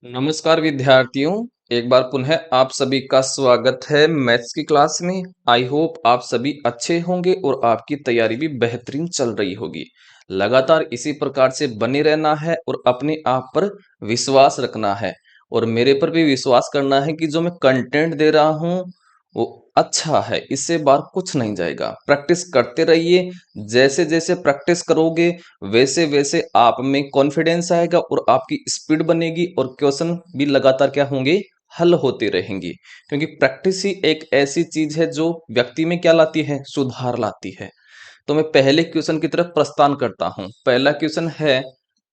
नमस्कार विद्यार्थियों, एक बार पुनः आप सभी का स्वागत है मैथ्स की क्लास में। आई होप आप सभी अच्छे होंगे और आपकी तैयारी भी बेहतरीन चल रही होगी। लगातार इसी प्रकार से बने रहना है और अपने आप पर विश्वास रखना है और मेरे पर भी विश्वास करना है कि जो मैं कंटेंट दे रहा हूँ वो अच्छा है, इससे बाहर कुछ नहीं जाएगा। प्रैक्टिस करते रहिए, जैसे जैसे प्रैक्टिस करोगे वैसे वैसे आप में कॉन्फिडेंस आएगा और आपकी स्पीड बनेगी और क्वेश्चन भी लगातार क्या होंगे, हल होते रहेंगे। क्योंकि प्रैक्टिस ही एक ऐसी चीज है जो व्यक्ति में क्या लाती है, सुधार लाती है। तो मैं पहले क्वेश्चन की तरफ प्रस्थान करता हूं। पहला क्वेश्चन है,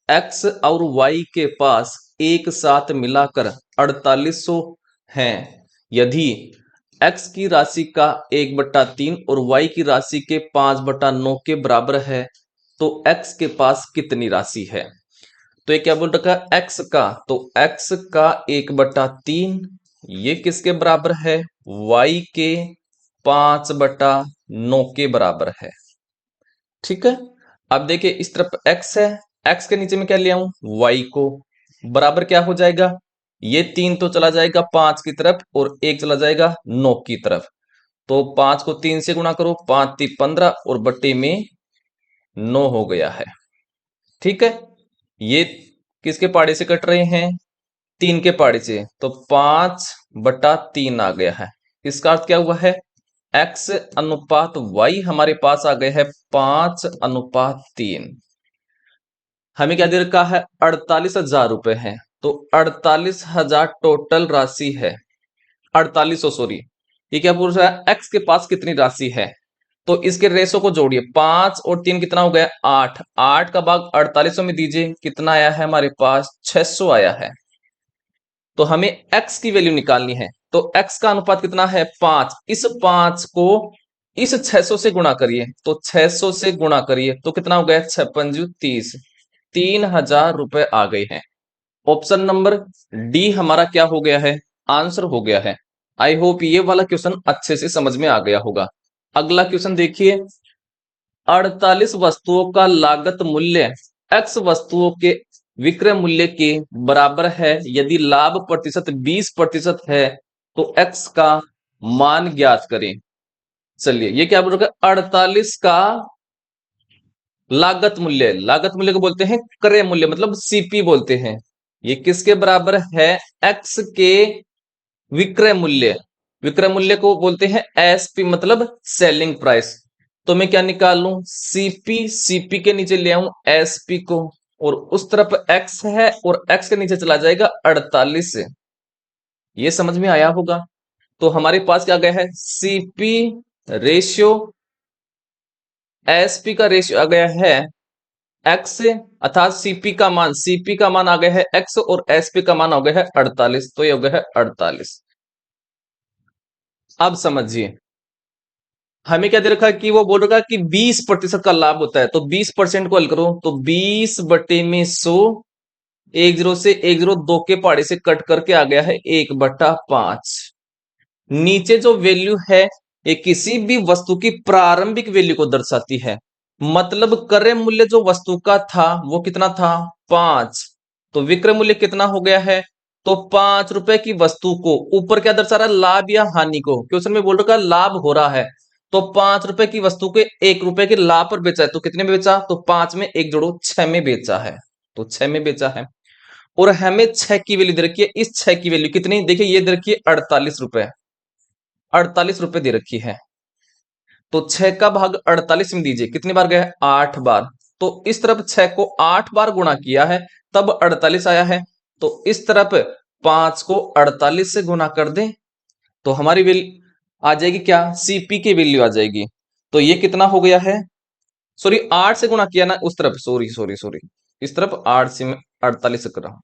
एक्स और वाई के पास एक साथ मिलाकर 4800 हैं। यदि एक्स की राशि का 1/3 और वाई की राशि के 5/9 के बराबर है तो एक्स के पास कितनी राशि है। तो ये क्या बोल रखा है, एक्स का, तो एक्स का 1/3 ये किसके बराबर है, वाई के 5/9 के बराबर है। ठीक है। अब देखिए इस तरफ x है, x के नीचे में क्या ले आऊं, y को, बराबर क्या हो जाएगा, ये 3 तो चला जाएगा 5 की तरफ और 1 चला जाएगा 9 की तरफ। तो 5 को 3 से गुणा करो, 5 3 15 और बट्टे में 9 हो गया है। ठीक है। ये किसके पहाड़े से कट रहे हैं, 3 के पहाड़े से, तो 5/3 आ गया है। इसका अर्थ क्या हुआ है, x अनुपात y हमारे पास आ गए है 5/3। हमें क्या दे रखा है, 48,000 रुपए है, तो 48,000 टोटल राशि है। 4800, सॉरी, ये क्या पूछ रहा है, x के पास कितनी राशि है। तो इसके रेशो को जोड़िए, 5 और 3 कितना हो गया, 8। 8 का भाग 4800 में दीजिए, कितना आया है हमारे पास, 600 आया है। तो हमें x की वैल्यू निकालनी है, तो x का अनुपात कितना है, 5। इस 5 को इस 600 से गुणा करिए, तो 600 से गुणा करिए तो कितना हो गया, 6×5 = 30। 3,000 रुपए आ गए हैं। ऑप्शन नंबर डी हमारा क्या हो गया है, आंसर हो गया है। आई होप ये वाला क्वेश्चन अच्छे से समझ में आ गया होगा। अगला क्वेश्चन देखिए, 48 वस्तुओं का लागत मूल्य x वस्तुओं के विक्रय मूल्य के बराबर है। यदि लाभ प्रतिशत 20% है तो x का मान ज्ञात करें। चलिए, ये क्या बोल रहा है, 48 का लागत मूल्य, लागत मूल्य को बोलते हैं क्रय मूल्य, मतलब सीपी बोलते हैं। ये किसके बराबर है, x के विक्रय मूल्य, विक्रय मूल्य को बोलते हैं एसपी, मतलब सेलिंग प्राइस। तो मैं क्या निकाल लूं, सीपी, सीपी के नीचे ले आऊं एसपी को, और उस तरफ एक्स है और एक्स के नीचे चला जाएगा 48 से। ये समझ में आया होगा। तो हमारे पास क्या गया है, सीपी रेशियो, एसपी का रेशियो आ गया है एक्स से, अर्थात सीपी का मान आ गया है एक्स और एसपी का मान आ गया है 48। तो ये हो गया है 48। अब समझिए, हमें क्या दे रखा है कि वो बोल रखा है कि 20% का लाभ होता है, तो 20% को हल करो, तो 20/100, 10 से 102 के पहाड़े से कट करके आ गया है 1/5। नीचे जो वैल्यू है ये किसी भी वस्तु की प्रारंभिक वैल्यू को दर्शाती है। मतलब क्रय मूल्य जो वस्तु का था वो कितना था, 5। तो विक्रय मूल्य कितना हो गया है, तो 5 रुपए की वस्तु को ऊपर क्या दर्शा रहा है, लाभ या हानि को, क्वेश्चन में बोल रखा है लाभ हो रहा है। तो 5 रुपए की वस्तु के 1 रुपए के लाभ पर बेचा है, तो कितने में बेचा, तो 5 में 1 जोड़ो, 6 में बेचा है। तो 6 में बेचा है। और हमें 6 की वैल्यू दे रखी है, इस 6 की वैल्यू कितनी, देखिए ये दे रखी है 48 रुपए, 48 रुपए दे रखी है। तो 6 का भाग 48 में दीजिए, कितनी बार गया है, 8 बार। तो इस तरफ 6 को 8 बार गुणा किया है तब 48 आया है। तो इस तरफ 5 को 48 से गुणा कर दें तो हमारी वैल्यू आ जाएगी क्या, सीपी की वैल्यू आ जाएगी। तो ये कितना हो गया है, सॉरी 8 से गुणा किया ना उस तरफ, सॉरी सॉरी सॉरी, इस तरफ 8 से मैं 48 से कर रहा हूं,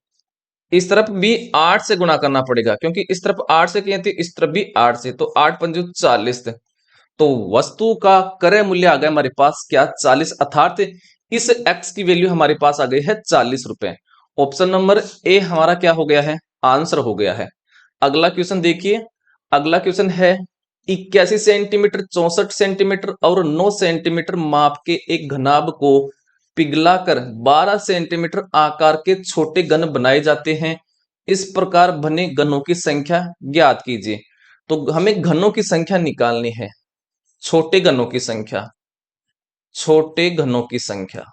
इस तरफ भी 8 से गुणा करना पड़ेगा क्योंकि इस तरफ 8 से किए थे, इस तरफ भी 8 से, तो 8 पंजू 40। तो वस्तु का क्रय मूल्य आ गया हमारे पास क्या, 40, अर्थात इस x की वैल्यू हमारे पास आ गई है 40 रुपए। ऑप्शन नंबर ए हमारा क्या हो गया है, आंसर हो गया है। अगला क्वेश्चन देखिए, अगला क्वेश्चन है, 81 सेंटीमीटर, 64 सेंटीमीटर और 9 सेंटीमीटर माप के एक घनाभ को पिघलाकर 12 सेंटीमीटर आकार के छोटे घन बनाए जाते हैं। इस प्रकार बने घनों की संख्या ज्ञात कीजिए। तो हमें घनों की संख्या निकालनी है, छोटे घनों की संख्या, छोटे घनों की संख्या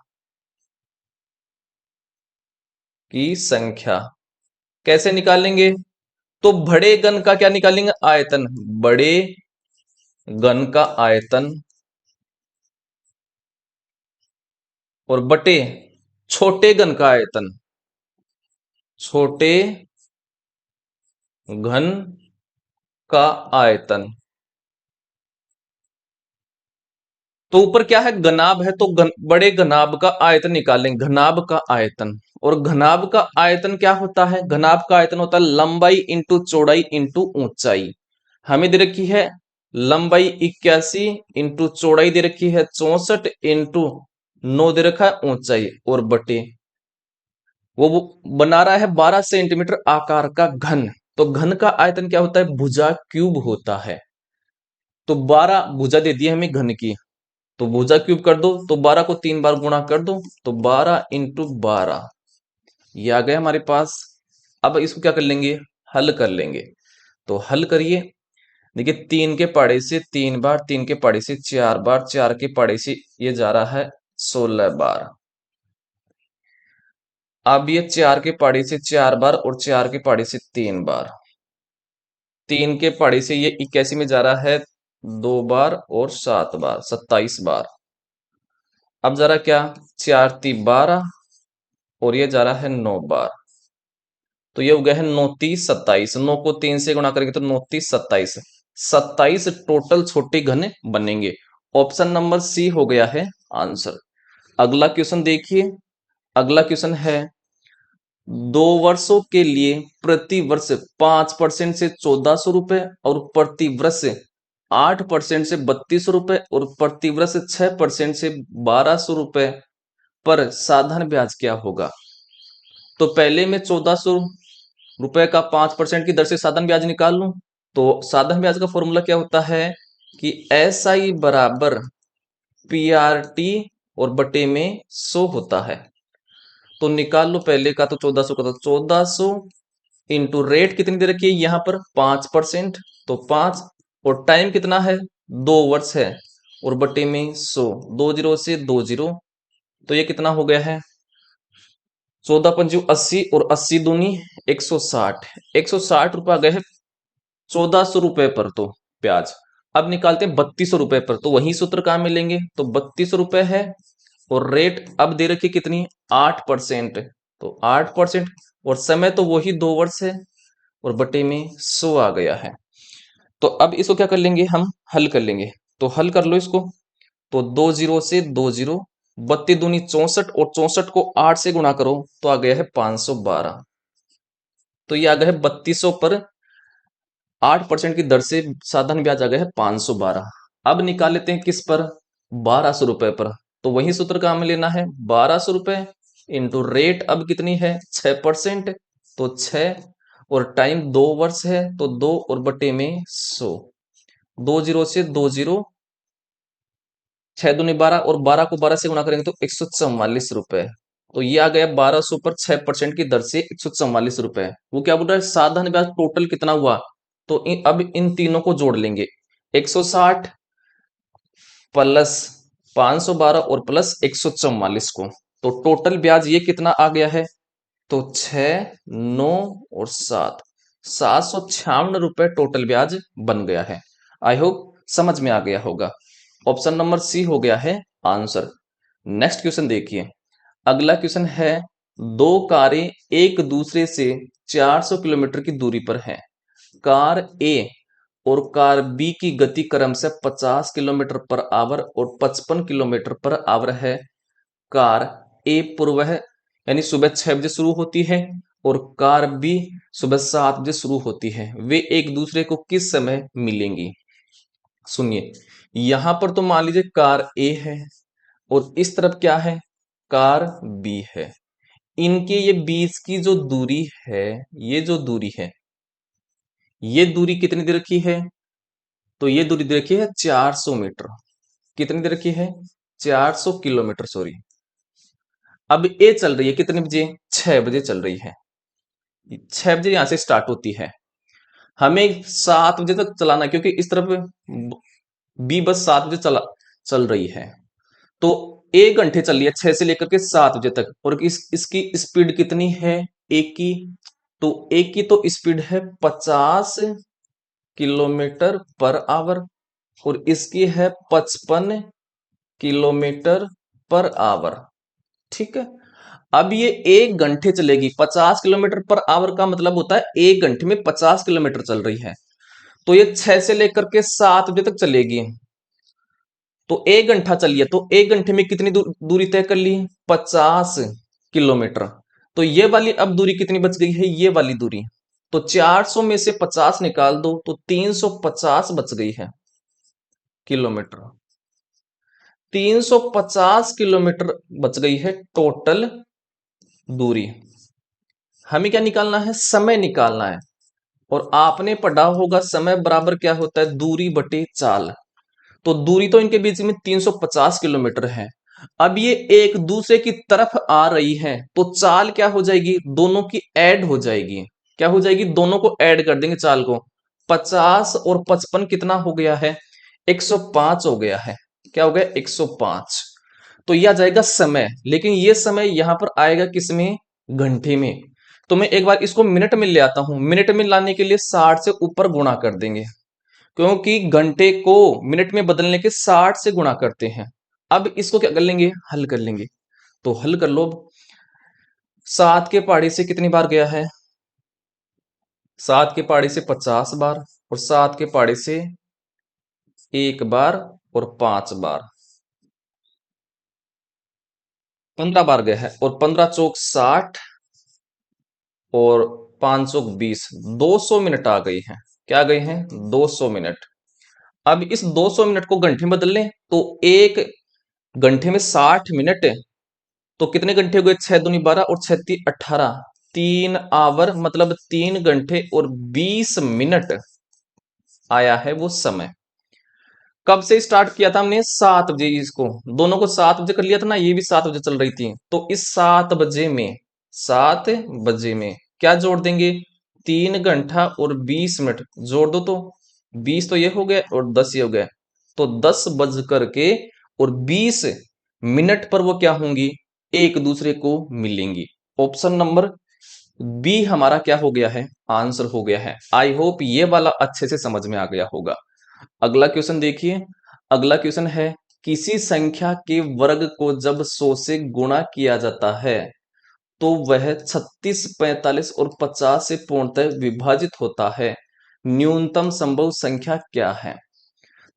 कैसे निकालेंगे? तो बड़े घन का क्या निकालेंगे? आयतन। बड़े घन का आयतन और बटे छोटे घन का आयतन, छोटे घन का आयतन। तो ऊपर क्या है? घनाभ है, तो बड़े घनाभ का आयतन निकालेंगे, घनाभ का आयतन। और घनाभ का आयतन क्या होता है? घनाभ का आयतन होता है लंबाई इंटू चौड़ाई इंटू ऊंचाई। हमें दे रखी है लंबाई 81 इंटू चौड़ाई दे रखी है 64 इंटू 9 दे रखा है ऊंचाई, और बटे वो बना रहा है 12 सेंटीमीटर आकार का घन। तो घन का आयतन क्या होता है? भुजा क्यूब होता है। तो 12 भुजा दे दी है हमें घन की, तो भुजा क्यूब कर दो, तो 12 को 3 बार गुणा कर दो, तो 12 इंटू 12 ये आ गया हमारे पास। अब इसको क्या कर लेंगे? हल कर लेंगे। तो हल करिए। देखिए 3 के पहाड़े से 3 बार, 3 के पहाड़े से 4 बार, 4 के पहाड़े से ये जा रहा है 16 बार। अब ये 4 के पहाड़े से 4 बार और 4 के पहाड़े से 3 बार, 3 के पहाड़े से ये 81 में जा रहा है 2 बार और 7 बार, 27 बार। अब जा रहा क्या? 4 × 3 = 12 और ये जा रहा है 9 बार। तो ये हो गया है 9×3 = 27। 9 को 3 से गुणा करेंगे तो 9×3 = 27। 27 टोटल छोटे घन बनेंगे। ऑप्शन नंबर सी हो गया है आंसर। अगला क्वेश्चन देखिए। अगला क्वेश्चन है 2 वर्षों के लिए प्रति वर्ष 5% से 1400 रुपए और प्रति वर्ष 8% से 3200 रुपए और प्रति वर्ष 6% से 1200 रुपए पर साधारण ब्याज क्या होगा? तो पहले मैं 1400 रुपए का 5% की दर से साधारण ब्याज निकाल लूं। तो साधारण ब्याज का फॉर्मूला क्या होता है कि SI बराबर PRT और बटे में 100 होता है। तो निकाल लो पहले का, तो 1400 का, तो 1400 इंटू रेट कितनी दे रखी है यहां पर? 5%, तो 5, और टाइम कितना है? 2 वर्ष है, और बटे में 100, 2 0 से 2 0, तो ये कितना हो गया है? 14×5 = 80 और 80 दूनी 160, 160 रुपए आ गए हैं 1400 रुपए पर तो ब्याज। अब निकालते हैं 3200 रुपए पर, तो वही सूत्र कहां मिलेंगे? तो 3200 रुपए है, और रेट अब दे रखी कितनी? 8%, तो 8%, और समय तो वही 2 वर्ष है, और बटे में 100 आ गया है। तो अब इसको क्या कर लेंगे? हम हल कर लेंगे। तो हल कर लो इसको। तो 2 0 से 2 0, 32 दूनी 64, और 64 को 8 से गुणा करो तो आ गया है 512। तो ये आ गया है 3200 पर 8% की दर से साधारण ब्याज आ गया है 512। अब निकाल लेते हैं किस पर? 1200 रुपए पर। तो वही सूत्र काम में लेना है, 1200 रुपए इंटू रेट अब कितनी है? 6%, तो 6, और टाइम 2 वर्ष है, तो 2 और बटे में 100, 2 0 से 2 0, 6 दूनी 12, और 12 को 12 से गुणा करेंगे तो 144 रुपए। तो ये आ गया 1200 पर 6% की दर से 144 रुपए। वो क्या बोल रहा है? साधारण ब्याज टोटल कितना हुआ? तो अब इन तीनों को जोड़ लेंगे, 160 प्लस 512 और प्लस 144 को, तो टोटल ब्याज ये कितना आ गया है? तो 6, 9 और 7, 796 रुपए टोटल ब्याज बन गया है। आई होप समझ में आ गया होगा। ऑप्शन नंबर सी हो गया है आंसर। नेक्स्ट क्वेश्चन देखिए। अगला क्वेश्चन है, दो कारें एक दूसरे से 400 किलोमीटर की दूरी पर हैं। कार ए और कार बी की गति क्रम से 50 किलोमीटर पर आवर और 55 किलोमीटर पर आवर है। कार ए पूर्व यानी सुबह 6 बजे शुरू होती है, और कार बी सुबह 7 बजे शुरू होती है। वे एक दूसरे को किस समय मिलेंगी? सुनिए, यहां पर तो मान लीजिए कार ए है, और इस तरफ क्या है? कार बी है। इनके ये बीच की जो दूरी है, ये जो दूरी है, ये दूरी कितनी दे रखी है? तो ये दूरी दे रखी है 400 मीटर। कितनी दे रखी है? 400 किलोमीटर, सॉरी। अब ए चल रही है कितने बजे? 6 बजे चल रही है। 6 बजे यहां से स्टार्ट होती है, हमें 7 बजे तक चलाना है, क्योंकि इस तरफ बी बस 7 बजे चल रही है। तो 1 घंटे चल रही है 6 से लेकर के 7 बजे तक, और इसकी स्पीड कितनी है, एक की। तो एक की तो स्पीड है 50 किलोमीटर पर आवर, और इसकी है 55 किलोमीटर पर आवर। ठीक है। अब ये 1 घंटे चलेगी, 50 किलोमीटर पर आवर का मतलब होता है 1 घंटे में 50 किलोमीटर चल रही है। तो ये 6 से लेकर के 7 बजे तक चलेगी। तो 1 घंटा चलिए, तो 1 घंटे में कितनी दूरी तय कर ली, 50 किलोमीटर। तो ये वाली अब दूरी कितनी बच गई है, ये वाली दूरी। तो 400 में से 50 निकाल दो तो 350 बच गई है किलोमीटर। 350 किलोमीटर बच गई है टोटल दूरी। हमें क्या निकालना है, समय निकालना है। और आपने पढ़ा होगा समय बराबर क्या होता है, दूरी बटे चाल। तो दूरी तो इनके बीच में 350 किलोमीटर है। अब ये एक दूसरे की तरफ आ रही है, तो चाल क्या हो जाएगी, दोनों की ऐड हो जाएगी। क्या हो जाएगी, दोनों को ऐड कर देंगे चाल को। 50 और 55 कितना हो गया है, 105 हो गया है। क्या हो गया, 105। तो यह आ जाएगा समय, लेकिन यह समय यहां पर आएगा किसमें, घंटे में। तो मैं एक बार इसको मिनट में ले आता हूं, मिनट में लाने के लिए 60 से ऊपर गुणा कर देंगे, क्योंकि घंटे को मिनट में बदलने के 60 से गुणा करते हैं। अब इसको क्या कर लेंगे, हल कर लेंगे। तो हल कर लो। 7 के पहाड़ी से कितनी बार गया है, 7 के पहाड़ी से 50 बार, और 7 के पहाड़ी से 1 बार, और 5 बार, 15 बार गया है। और 15 चौक 60, और 5 चौक 20, 200 मिनट आ गई हैं। क्या आ गई हैं, 200 मिनट। अब इस 200 मिनट को घंटे में बदल लें, तो 1 घंटे में 60 मिनट। तो कितने घंटे हो गए, 6 दूनी 12 और 6 3 18, 3 आवर, मतलब 3 घंटे और 20 मिनट आया है वो समय। कब से स्टार्ट किया था हमने, 7 बजे। इसको दोनों को 7 बजे कर लिया था ना, ये भी 7 बजे चल रही थी। तो इस 7 बजे में, 7 बजे में क्या जोड़ देंगे, 3 घंटा और 20 मिनट जोड़ दो, तो 20 तो ये हो गया और 10 ये हो गया। तो 10 बज करके और 20 मिनट पर वो क्या होंगी, एक दूसरे को मिलेंगी। ऑप्शन नंबर बी हमारा क्या हो गया है, आंसर हो गया है। आई होप ये वाला अच्छे से समझ में आ गया होगा। अगला क्वेश्चन देखिए। अगला क्वेश्चन है, किसी संख्या के वर्ग को जब 100 से गुणा किया जाता है तो वह 36, 45 और 50 से पूर्णतः विभाजित होता है। न्यूनतम संभव संख्या क्या है।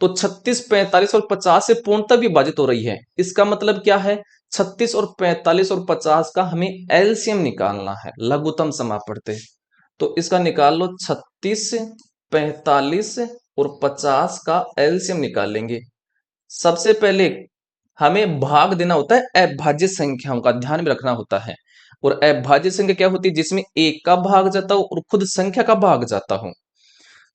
तो 36, 45 और 50 से पूर्णतः विभाजित हो रही है, इसका मतलब क्या है, 36 और 45 और 50 का हमें एलसीएम निकालना है, लघुत्तम समापवर्ती। तो इसका निकाल लो, 36, 45 और 50 का एलसीएम निकाल लेंगे। सबसे पहले हमें भाग देना होता है अभाज्य संख्याओं का, ध्यान में रखना होता है। और अभाज्य संख्या क्या होती है, जिसमें एक का भाग जाता हो और खुद संख्या का भाग जाता हो।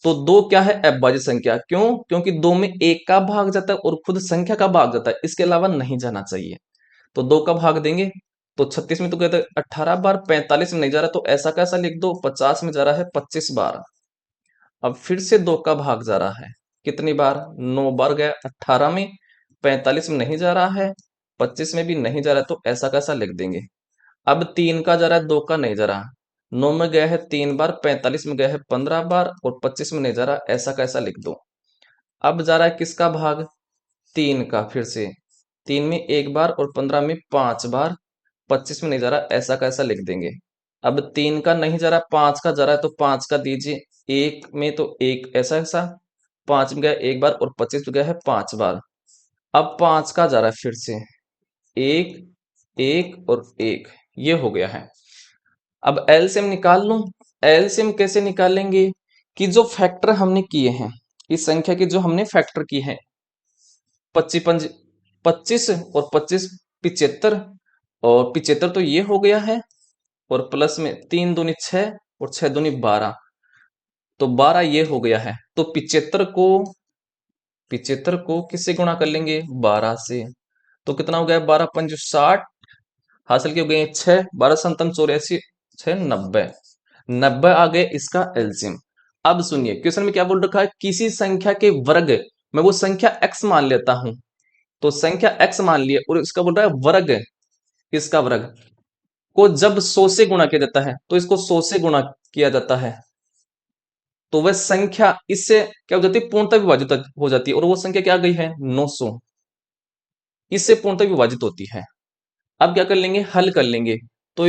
तो दो क्या है, अभाज्य संख्या। क्यों, क्योंकि दो में एक का भाग जाता है और खुद संख्या का भाग जाता है, इसके अलावा नहीं जाना चाहिए। तो दो का भाग देंगे, तो 36 में तो कहते 18 बार, 45 में नहीं जा रहा तो ऐसा कैसा लिख दो, 50 में जा रहा है 25 बार। अब फिर से दो का भाग जा रहा है, कितनी बार, 9 बार गया 18 में, 45 में नहीं जा रहा है, 25 में भी नहीं जा रहा है, तो ऐसा कैसा लिख देंगे। अब 3 का जा रहा है, 2 का नहीं जा रहा। 9 में गया है 3 बार, 45 में गया है 15 बार, और 25 में नहीं जा रहा, ऐसा कैसा लिख दो। अब जा रहा है किसका भाग, 3 का। फिर से 3 में 1 बार और 15 में 5 बार, 25 में नहीं जा रहा, ऐसा कैसा लिख देंगे। अब 3 का नहीं जा रहा, 5 का जा रहा है, तो 5 का दीजिए। 1 में तो एक ऐसा ऐसा, 5 में गया 1 बार और 25 में गया है 5 बार। अब 5 का जा रहा है फिर से, एक, एक और एक, ये हो गया है। अब एलसीएम निकाल लूं। एलसीएम कैसे निकालेंगे, कि जो फैक्टर हमने किए हैं, इस संख्या के जो हमने फैक्टर किए हैं, 25 25 और 25 75, और 75 तो ये हो गया है, और प्लस में 3 दूनी 6 और 6 दूनी 12, तो 12 ये हो गया है। तो 75 को किससे गुणा कर लेंगे, 12 से। तो कितना हो गया, 12 पंच 60, हासिल के हो गए 6, 12 संतम 84, 6 90। 90 आ गए इसका एलसीएम। अब सुनिए क्वेश्चन में क्या बोल रखा है, किसी संख्या के वर्ग, मैं वो संख्या x मान लेता हूं, तो संख्या x मान लिया और इसका बोल रहा है वर्ग, इसका वर्ग को जब 100 से गुणा किया जाता है, तो इसको 100 से गुणा किया जाता है, तो वह संख्या इससे क्या हो जाती है, पूर्णतः विभाजित हो जाती है, और वो संख्या क्या आ गई है 900, इससे पूर्णतः विभाजित होती है। अब क्या कर लेंगे, हल कर लेंगे, तो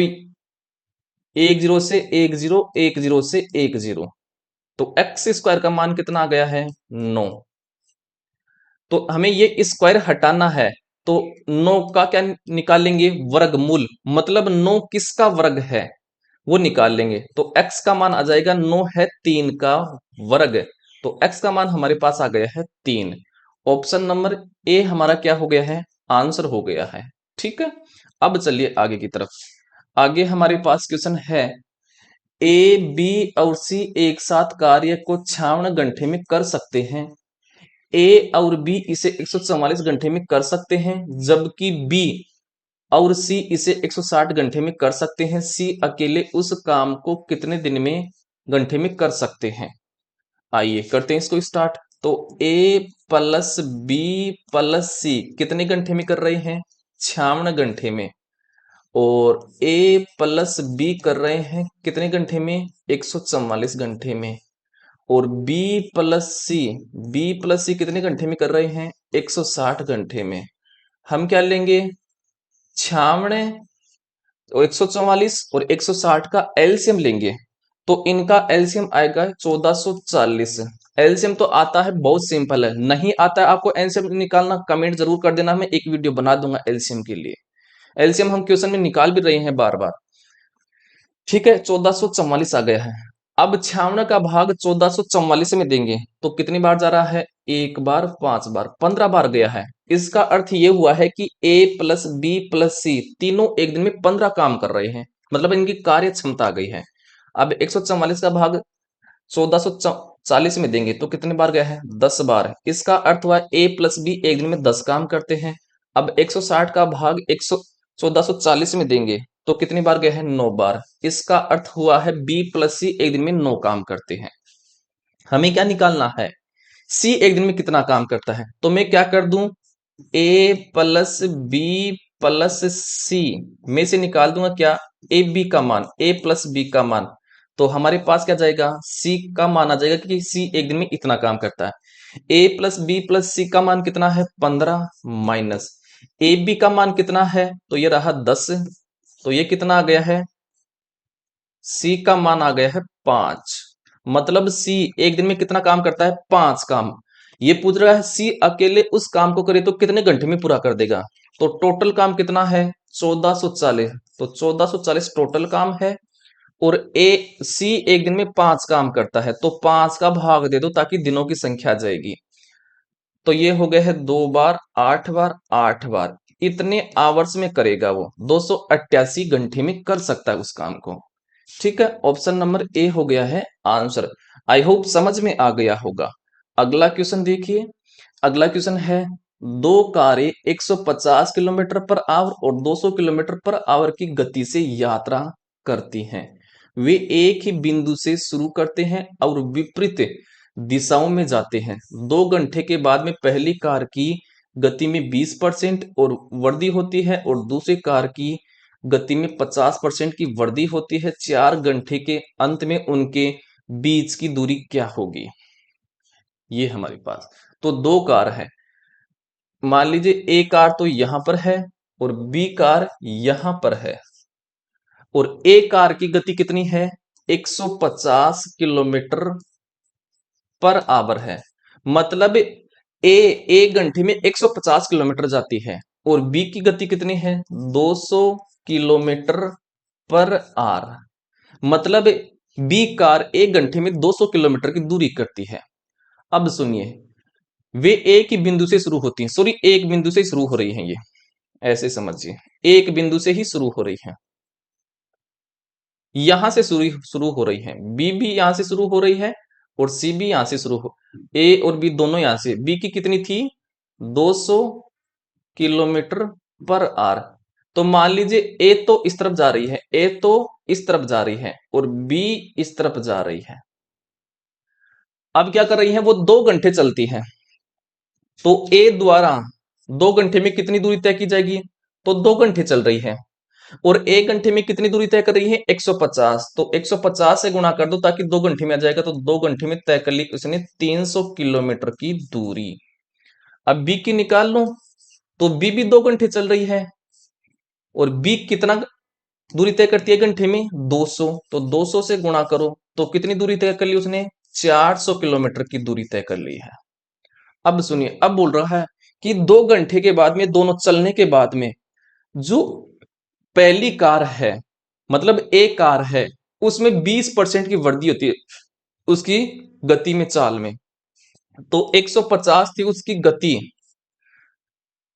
10 से 10, 10 से 10, तो एक्स स्क्वायर का मान कितना आ गया है 9। तो हमें ये स्क्वायर हटाना है, तो 9 का क्या निकालेंगे, वर्गमूल, मतलब 9 किसका वर्ग है वो निकाल लेंगे, तो x का मान आ जाएगा 9 है 3 का वर्ग, तो x का मान हमारे पास आ गया है 3। ऑप्शन नंबर ए हमारा क्या हो गया है, आंसर हो गया है। ठीक है, अब चलिए आगे की तरफ। आगे हमारे पास क्वेश्चन है, ए बी और सी एक साथ कार्य को 56 घंटे में कर सकते हैं। ए और बी इसे 144 घंटे में कर सकते हैं, जबकि बी और सी इसे 160 घंटे में कर सकते हैं। सी अकेले उस काम को कितने दिन में घंटे में कर सकते हैं। आइए करते हैं इसको स्टार्ट। तो ए प्लस बी प्लस सी कितने घंटे में कर रहे हैं, 56 घंटे में, और ए प्लस बी कर रहे हैं कितने घंटे में, 144 घंटे में, और बी प्लस सी कितने घंटे में कर रहे हैं, 160 घंटे में। हम क्या लेंगे, 56 और 144 और 160 का एलसीएम लेंगे, तो इनका एलसीएम आएगा 1440। एलसीएम तो आता है, बहुत सिंपल है, नहीं आता है आपको एलसीएम निकालना, कमेंट जरूर कर देना, मैं एक वीडियो बना दूंगा एलसीएम के लिए। एलसीएम हम क्वेश्चन में निकाल भी रहे हैं बार बार। ठीक है, 1444 आ गया है। अब 56 का भाग 1444 में देंगे, तो कितनी बार जा रहा है, एक बार, 5 बार, 15 बार गया है। इसका अर्थ ये हुआ है कि ए प्लस बी प्लस सी तीनों एक दिन में 15 काम कर रहे हैं, मतलब इनकी कार्य क्षमता आ गई है। अब 144 का भाग 1440 में देंगे, तो कितने बार गया है, 10 बार। इसका अर्थ हुआ ए प्लस बी एक दिन में 10 काम करते हैं। अब 160 का भाग 1440 में देंगे, तो कितनी बार गए हैं, 9 बार। इसका अर्थ हुआ है बी प्लस सी एक दिन में 9 काम करते हैं। हमें क्या निकालना है, सी एक दिन में कितना काम करता है, तो मैं क्या कर दूं, ए प्लस बी प्लस सी में से निकाल दूंगा क्या, ए बी का मान, ए प्लस बी का मान, तो हमारे पास क्या जाएगा, सी का मान आ जाएगा कि सी एक दिन में इतना काम करता है। ए प्लस बी प्लस सी का मान कितना है, 15, माइनस ए बी का मान कितना है, तो ये रहा 10, तो ये कितना आ गया है, सी का मान आ गया है 5। मतलब सी एक दिन में कितना काम करता है, 5 काम। ये पूछ रहा है सी अकेले उस काम को करे तो कितने घंटे में पूरा कर देगा, तो टोटल काम कितना है, 1440, तो 1440 टोटल काम है। और ए सी एक दिन में 5 काम करता है, तो 5 का भाग दे दो ताकि दिनों की संख्या आ जाएगी। तो ये हो गया है 2 बार, 8 बार, 8 बार, इतने आवर्स में करेगा वो, 288 घंटे में कर सकता है उस काम को। ठीक है, ऑप्शन नंबर ए हो गया है आंसर। आई होप समझ में आ गया होगा। अगला क्वेश्चन देखिए। अगला क्वेश्चन है, दो कारें 150 किलोमीटर पर आवर और 200 किलोमीटर पर आवर की गति से यात्रा करती हैं। वे एक ही बिंदु से शुरू करते हैं और विपरीत दिशाओं में जाते हैं। 2 घंटे के बाद में पहली कार की गति में 20% और वृद्धि होती है, और दूसरी कार की गति में 50% की वृद्धि होती है। 4 घंटे के अंत में उनके बीच की दूरी क्या होगी। ये हमारे पास तो दो कार है, मान लीजिए ए कार तो यहां पर है और बी कार यहां पर है, और ए कार की गति कितनी है, 150 किलोमीटर पर आवर है। मतलब ए 1 घंटे में 150 किलोमीटर जाती है, और बी की गति कितनी है, 200 किलोमीटर पर आवर। मतलब बी कार 1 घंटे में 200 किलोमीटर की दूरी करती है। अब सुनिए, वे एक ही बिंदु से शुरू होती हैं, सॉरी एक बिंदु से शुरू हो रही हैं, ये ऐसे समझिए, एक बिंदु से ही शुरू हो रही है, यहां से शुरू शुरू हो रही है, बी भी यहां से शुरू हो रही है और सी भी यहां से शुरू हो, ए और बी दोनों यहां से, बी की कितनी थी, 200 किलोमीटर पर आवर, तो मान लीजिए ए तो इस तरफ जा रही है, ए तो इस तरफ जा रही है और बी इस तरफ जा रही है। अब क्या कर रही है, वो 2 घंटे चलती है, तो ए द्वारा 2 घंटे में कितनी दूरी तय की जाएगी, तो 2 घंटे चल रही है, और 1 घंटे में कितनी दूरी तय कर रही है, 150, तो 150 से गुणा कर दो ताकि 2 घंटे में आ जाएगा, तो 2 घंटे में तय कर ली उसने 300 किलोमीटर की दूरी। अब बी की निकाल लो, तो बी भी 2 घंटे चल रही है, और बी कितना दूरी तय करती है घंटे में, 200, तो 200 से गुणा करो तो कितनी दूरी तय कर ली उसने, 400 किलोमीटर की दूरी तय कर ली है। अब सुनिए, अब बोल रहा है कि 2 घंटे के बाद में, दोनों चलने के बाद में, जो पहली कार है, मतलब ए कार है, उसमें 20% की वृद्धि होती है उसकी गति में, चाल में। तो 150 थी उसकी गति,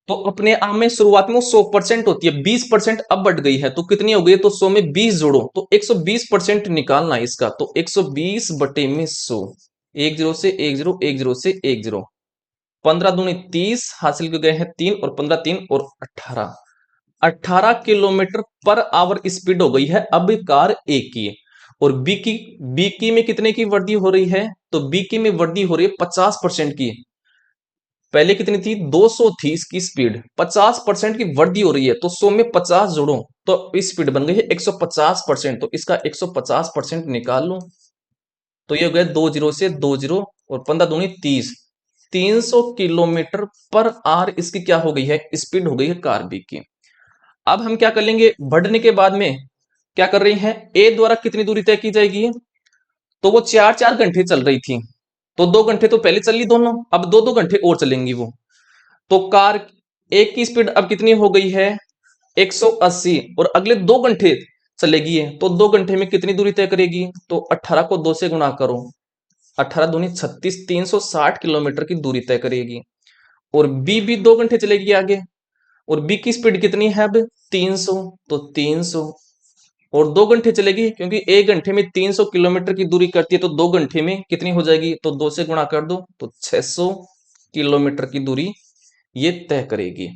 तो अपने आप में शुरुआत में वो 100% होती है, 20% अब बढ़ गई है, तो कितनी हो गई, तो 100 में 20 जोड़ो तो 120% निकालना है इसका, तो 120 बटे में 100, 10 से 10, 10 से 10, 15 दूनी 30, हासिल किए गए हैं 3, और 15 3 और 18, 18 किलोमीटर पर आवर स्पीड हो गई है अब कार ए की। और बी की में कितने की वृद्धि हो रही है, तो बी की में वृद्धि हो रही है 50% की, पहले कितनी थी, 200 थी इसकी स्पीड, 50% की वृद्धि हो रही है, तो 100 में 50 जोड़ो तो स्पीड बन गई है 150%, तो इसका 150% निकाल लो, तो ये हो गया 20 से 20, और 15 दूनी 30, 300 किलोमीटर पर आवर इसकी क्या हो गई है, स्पीड हो गई है कार बी की। अब हम क्या कर लेंगे, बढ़ने के बाद में क्या कर रही है, ए द्वारा कितनी दूरी तय की जाएगी, तो वो 4 4 घंटे चल रही थी, तो 2 घंटे तो पहले चल ली दोनों, अब 2 2 घंटे और चलेंगी वो, तो कार एक की स्पीड अब कितनी हो गई है, 180, और अगले 2 घंटे चलेगी है, तो 2 घंटे में कितनी दूरी तय करेगी, तो 18 को 2 से गुणा करो, 18 दूनी 36, 360 किलोमीटर की दूरी तय करेगी। और बी भी 2 घंटे चलेगी आगे, और बी की स्पीड कितनी है अब, 300, तो 300, और 2 घंटे चलेगी, क्योंकि 1 घंटे में 300 किलोमीटर की दूरी करती है, तो 2 घंटे में कितनी हो जाएगी, तो 2 से गुणा कर दो, तो 600 किलोमीटर की दूरी ये तय करेगी।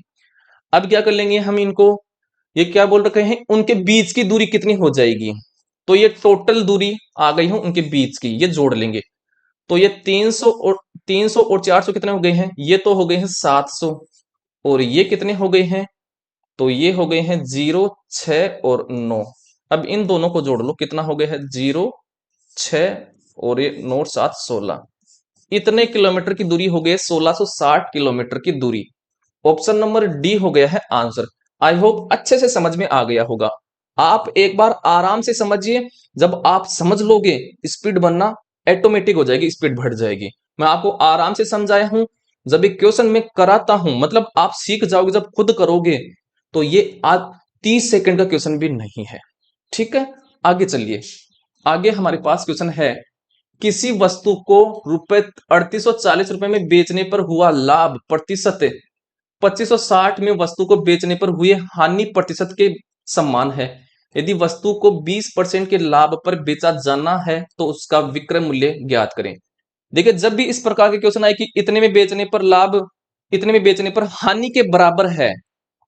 अब क्या कर लेंगे हम इनको, ये क्या बोल रखे हैं, उनके बीच की दूरी कितनी हो जाएगी, तो ये टोटल दूरी आ गई हो उनके बीच की, ये जोड़ लेंगे, तो ये 300 और 400 कितने हो गए हैं, ये तो हो गए हैं 700, और ये कितने हो गए हैं, तो ये हो गए हैं 0 6 और 9। अब इन दोनों को जोड़ लो, कितना हो गया है, 0 6 और ये 9 7 16, इतने किलोमीटर की दूरी हो गई, 1660 किलोमीटर की दूरी। ऑप्शन नंबर डी हो गया है आंसर। आई होप अच्छे से समझ में आ गया होगा। आप एक बार आराम से समझिए, जब आप समझ लोगे स्पीड बनना ऑटोमेटिक हो जाएगी, स्पीड बढ़ जाएगी। मैं आपको आराम से समझाया हूं, जब एक क्वेश्चन में कराता हूं, मतलब आप सीख जाओगे, जब खुद करोगे तो ये आज 30 सेकंड का क्वेश्चन भी नहीं है। ठीक है, आगे चलिए। आगे हमारे पास क्वेश्चन है, किसी वस्तु को रुपए 3840 रुपए में बेचने पर हुआ लाभ प्रतिशत 2560 में वस्तु को बेचने पर हुए हानि प्रतिशत के समान है। यदि वस्तु को 20% के लाभ पर बेचा जाना है तो उसका विक्रय मूल्य ज्ञात करें। देखिए, जब भी इस प्रकार के क्वेश्चन आए कि इतने में बेचने पर लाभ, इतने में बेचने पर हानि के बराबर है,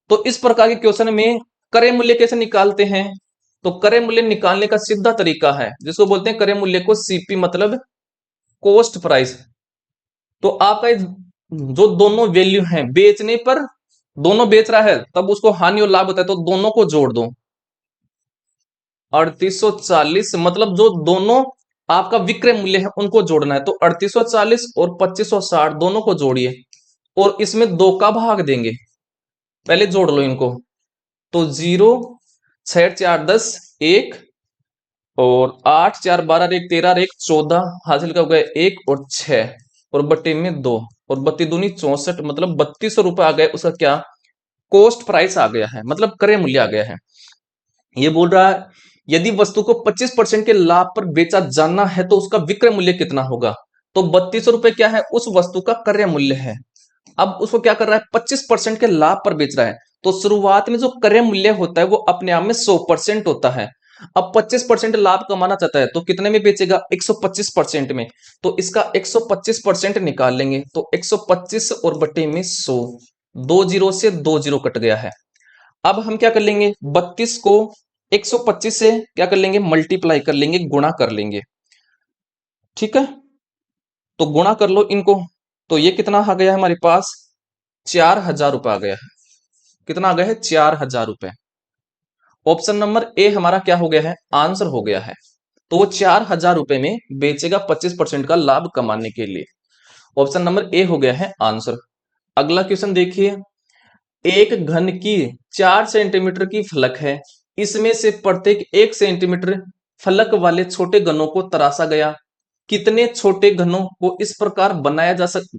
तो इस प्रकार के क्वेश्चन में क्रय मूल्य कैसे निकालते हैं, तो क्रय मूल्य निकालने का सीधा तरीका है, जिसको बोलते हैं क्रय मूल्य को सीपी, मतलब कॉस्ट प्राइस। तो आपका जो दोनों वैल्यू हैं, बेचने पर दोनों बेच रहा है तब उसको हानि और लाभ होता है, तो दोनों को जोड़ दो, 3840, मतलब जो दोनों आपका विक्रय मूल्य है उनको जोड़ना है, तो 3840 और 2560 दोनों को जोड़िए, और इसमें 2 का भाग देंगे, पहले जोड़ लो इनको, तो 0 6 4 10 1, और 8 4 12 1 13 1 14, हासिल का हो गया 1 और 6, और बट्टे में 2, और 32 दूनी 64, मतलब 3200 रुपए आ गए, उसका क्या कॉस्ट प्राइस आ गया है, मतलब क्रय मूल्य आ गया है। ये बोल रहा है यदि वस्तु को 25% के लाभ पर बेचा जाना है तो उसका विक्रय मूल्य कितना होगा, तो 3200 रुपए क्या है, उस वस्तु का क्रय मूल्य है। अब उसको क्या कर रहा है, 25% के लाभ पर बेच रहा है, तो शुरुआत में जो क्रय मूल्य होता है वो अपने आप में 100% होता है। अब 25% लाभ कमाना चाहता है तो कितने में बेचेगा, 125% में, तो इसका 125% निकाल लेंगे, तो 125 और बटे में 100, 2 जीरो से 2 जीरो कट गया है। अब हम क्या कर लेंगे, 32 को 125 से क्या कर लेंगे, मल्टीप्लाई कर लेंगे, गुणा कर लेंगे। ठीक है, तो गुणा कर लो इनको। तो ये कितना आ गया है हमारे पास, 4,000 रुपये आ गया है। कितना आ गया है, 4,000 रुपये। ऑप्शन नंबर ए हमारा क्या हो गया है, आंसर हो गया है। तो वो 4,000 रुपये में बेचेगा 25% का लाभ कमाने के लिए। ऑप्शन नंबर ए हो गया है आंसर। अगला क्वेश्चन देखिए, एक घन की 4 सेंटीमीटर की फलक है, इसमें से प्रत्येक 1 सेंटीमीटर फलक वाले छोटे घनों को तराशा गया। कितने छोटे घनों को इस प्रकार बनाया जा सक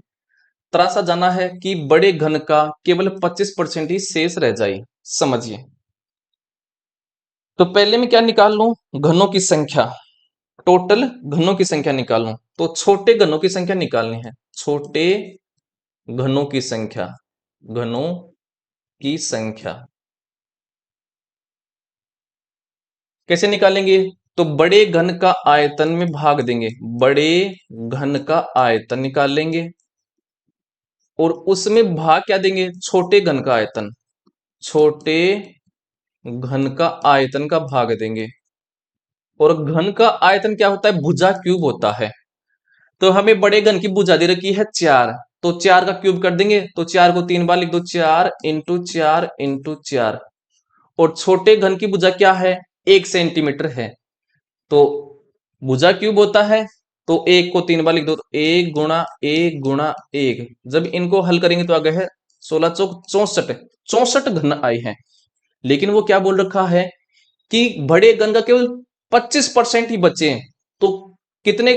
तराशा जाना है कि बड़े घन का केवल 25% ही शेष रह जाए। समझिए, तो पहले मैं क्या निकाल लूं, घनों की संख्या, टोटल घनों की संख्या निकाल लूं। तो छोटे घनों की संख्या निकालनी है, छोटे घनों की संख्या, घनों की संख्या कैसे निकालेंगे, तो बड़े घन का आयतन में भाग देंगे, बड़े घन का आयतन निकाल लेंगे और उसमें भाग क्या देंगे, छोटे घन का आयतन, छोटे घन का आयतन का भाग देंगे। और घन का आयतन क्या होता है, भुजा क्यूब होता है। तो हमें बड़े घन की भुजा दे रखी है 4, तो 4 का क्यूब कर देंगे, तो 4 को 3 बार लिख दो, 4 × 4 × 4। और छोटे घन की भुजा क्या है, 1 सेंटीमीटर है। तो भुजा क्यूब होता है, तो 1 को 3 बार लिख दो, तो 1 × 1 × 1। जब इनको हल करेंगे तो आ गए है 16 चौक 64, 64 घन आए हैं। लेकिन वो क्या बोल रखा है कि बड़े घन का केवल 25% ही बचे हैं। तो कितने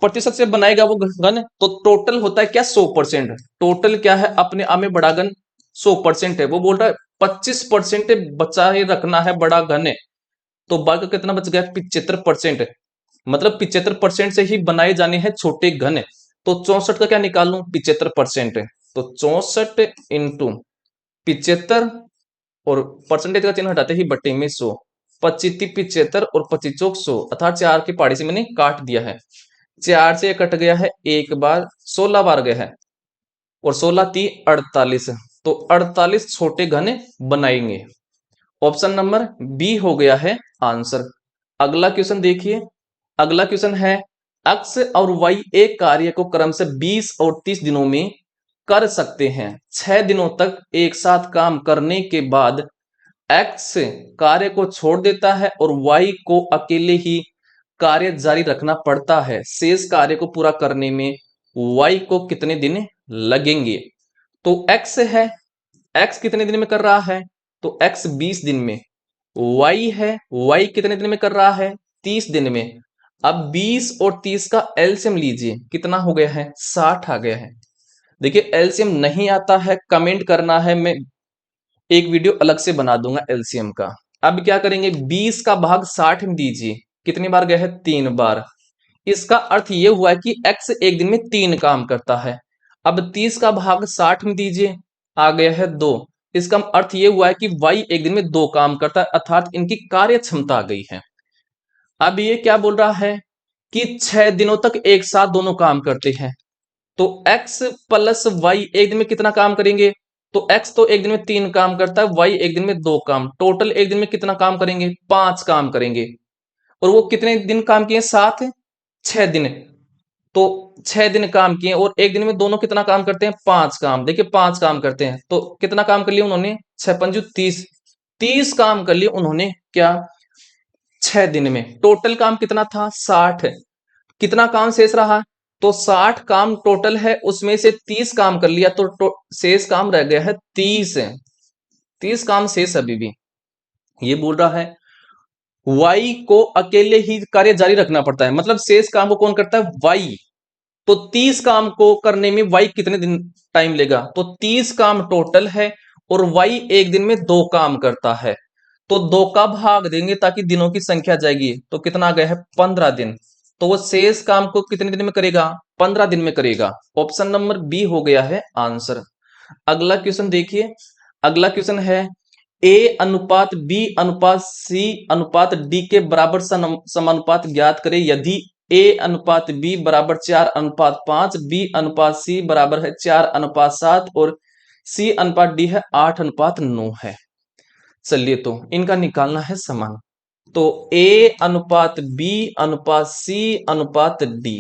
प्रतिशत से बनाएगा वो घन, तो टोटल होता है क्या, 100%। टोटल क्या है, अपने आप में बड़ा घन 100% है। वो बोल रहा है 25% बचा ही रखना है बड़ा घन है। तो बाकी कितना बच गया, 75%। मतलब 75% से ही बनाए जाने हैं छोटे घन। तो 64 का क्या निकाल लूं, 75%। तो 64 इंटू 75, और परसेंटेज का चिन्ह हटाते ही बट्टे में 100, 25 75 और 25 100, अर्थात 4 की पहाड़ी से मैंने काट दिया है। 4 से कट गया है एक बार, 16 बार गया है, और 16 × 3 = 48। तो 48 छोटे घन बनाएंगे। ऑप्शन नंबर बी हो गया है आंसर। अगला क्वेश्चन देखिए, अगला क्वेश्चन है, एक्स और वाई एक कार्य को क्रम से 20 और 30 दिनों में कर सकते हैं। 6 दिनों तक एक साथ काम करने के बाद एक्स कार्य को छोड़ देता है और वाई को अकेले ही कार्य जारी रखना पड़ता है। शेष कार्य को पूरा करने में वाई को कितने दिन लगेंगे। तो एक्स है, एक्स कितने दिन में कर रहा है, तो एक्स 20 दिन में। वाई है, वाई कितने दिन में कर रहा है, 30 दिन में। अब 20 और 30 का एलसीएम लीजिए, कितना हो गया है, 60 आ गया है। देखिए एलसीएम नहीं आता है, कमेंट करना है, मैं एक वीडियो अलग से बना दूंगा एलसीएम का। अब क्या करेंगे, 20 का भाग 60 में दीजिए, कितनी बार गया है, 3 बार। इसका अर्थ यह हुआ है कि एक्स एक दिन में 3 काम करता है। अब 30 का भाग 60 में दीजिए, आ गया है 2। इसका अर्थ यह हुआ है कि वाई एक दिन में 2 काम करता है, अर्थात इनकी कार्य क्षमता आ गई है। अब ये क्या बोल रहा है कि 6 दिनों तक एक साथ दोनों काम करते हैं। तो x प्लस वाई एक दिन में कितना काम करेंगे, तो x तो एक दिन में 3 काम करता है, y एक दिन में 2 काम, टोटल एक दिन में कितना काम करेंगे, 5 काम करेंगे। और वो कितने दिन काम किए, 7 6 दिन। तो 6 दिन काम किए और एक दिन में दोनों कितना काम करते हैं, 5 काम। देखिए 5 काम करते हैं, तो कितना काम कर लिया उन्होंने, 6 × 5 = 30, 30 काम कर लिए उन्होंने क्या, 6 दिन में। टोटल काम कितना था, 60। कितना काम शेष रहा, तो 60 काम टोटल है, उसमें से 30 काम कर लिया, तो शेष काम रह गया है 30 है, 30 काम शेष अभी भी। ये बोल रहा है वाई को अकेले ही कार्य जारी रखना पड़ता है, मतलब शेष काम को कौन करता है, वाई। तो 30 काम को करने में वाई कितने दिन टाइम लेगा, तो 30 काम टोटल है और वाई एक दिन में 2 काम करता है। तो 2 का भाग देंगे ताकि दिनों की संख्या जाएगी, तो कितना आ गया है, 15 दिन। तो वो शेष काम को कितने दिन में करेगा, 15 दिन में करेगा। ऑप्शन नंबर बी हो गया है आंसर। अगला क्वेश्चन देखिए, अगला क्वेश्चन है, ए अनुपात बी अनुपात सी अनुपात डी के बराबर समानुपात ज्ञात करें यदि ए अनुपात बी बराबर 4:5, बी अनुपात सी बराबर है 4:7 और सी अनुपात डी है 8:9 है। चलिए तो इनका निकालना है समान। तो ए अनुपात बी अनुपात सी अनुपात डी।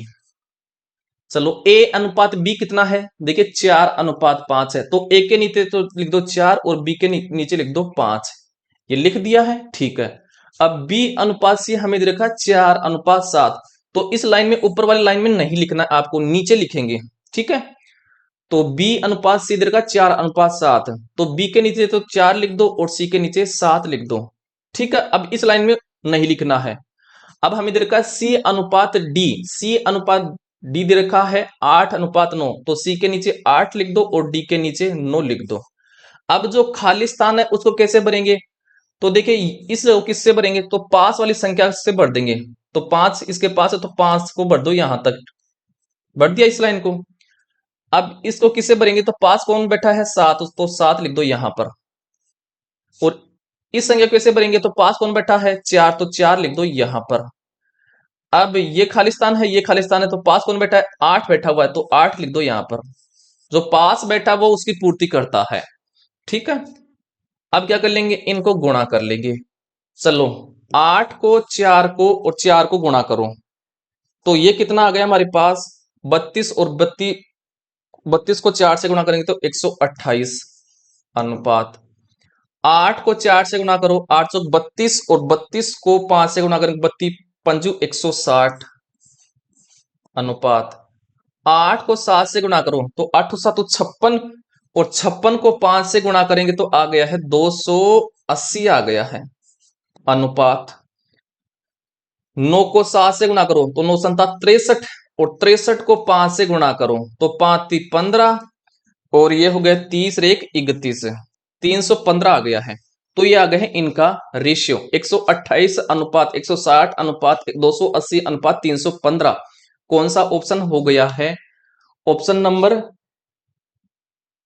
चलो ए अनुपात बी कितना है, देखिए 4:5 है, तो ए के नीचे तो लिख दो 4 और बी के नीचे लिख दो 5। ये लिख दिया है, ठीक है। अब बी अनुपात सी हमें दे रखा है 4:7, तो इस लाइन में ऊपर वाली लाइन में नहीं लिखना, आपको नीचे लिखेंगे, ठीक है। तो बी अनुपात सी दे रखा 4:7, तो बी के नीचे तो 4 लिख दो और सी के नीचे 7 लिख दो, ठीक है। अब इस लाइन में नहीं लिखना है। अब हमें दे रखा है सी अनुपात डी, सी अनुपात डी दे रखा है 8:9, तो सी के नीचे 8 लिख दो और डी के नीचे 9 लिख दो। अब जो खाली स्थान है उसको कैसे भरेंगे, तो देखिए इस किससे भरेंगे, तो पास वाली संख्या से भर देंगे। तो 5 इसके पास है तो 5 को भर दो, यहां तक भर दिया इस लाइन को। अब इसको किससे भरेंगे, तो पास कौन बैठा है 7, तो 7 लिख दो यहां पर। और इस संख्या को कैसे भरेंगे, तो पास कौन बैठा है 4, तो 4 लिख दो यहां पर। अब ये खालिस्तान है, ये खालिस्तान है, तो पास कौन बैठा है 8 बैठा हुआ है, तो 8 लिख दो यहां पर। जो पास बैठा वो उसकी पूर्ति करता है, ठीक है। अब क्या कर लेंगे, इनको गुणा कर लेंगे। चलो 8 को 4 को और 4 को गुणा करो, तो ये कितना आ गया हमारे पास 32, और 32 को 4 से गुणा करेंगे तो 128 अनुपात 8 को 4 से गुणा करो 832, और 32 को 5 से गुणा करेंगे 32 पंजू 160 अनुपात 8 को 7 से गुणा करो तो 8 7 56, और 56 को 5 से गुणा करेंगे तो आ गया है 280 आ गया है अनुपात 9 को 7 से गुणा करो तो 9 7 63, और 63 को 5 से गुणा करो तो 5 3 15, और ये हो गया 30 1 31, 315 आ गया है। तो ये आ गया है इनका रेशियो 128 अनुपात 160 अनुपात 280 अनुपात 315। कौन सा ऑप्शन हो गया है, ऑप्शन नंबर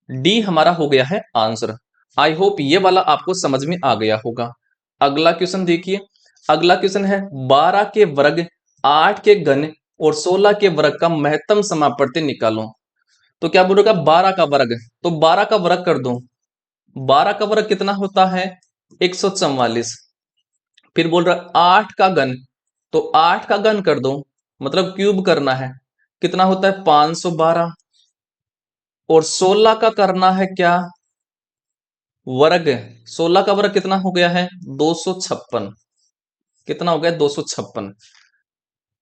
डी हमारा हो गया है आंसर। आई होप ये वाला आपको समझ में आ गया होगा। अगला क्वेश्चन देखिए, अगला क्वेश्चन है 12 के वर्ग 8 के घन और 16 के वर्ग का महत्तम समापत्ति निकालो। तो क्या बोलेगा 12 का वर्ग, तो 12 का वर्ग कर दो, 12 का वर्ग कितना होता है 144। फिर बोल रहा है 8 का घन, तो 8 का घन कर दो, मतलब क्यूब करना है, कितना होता है 512। और 16 का करना है क्या वर्ग, 16 का वर्ग कितना हो गया है 256, कितना हो गया 256।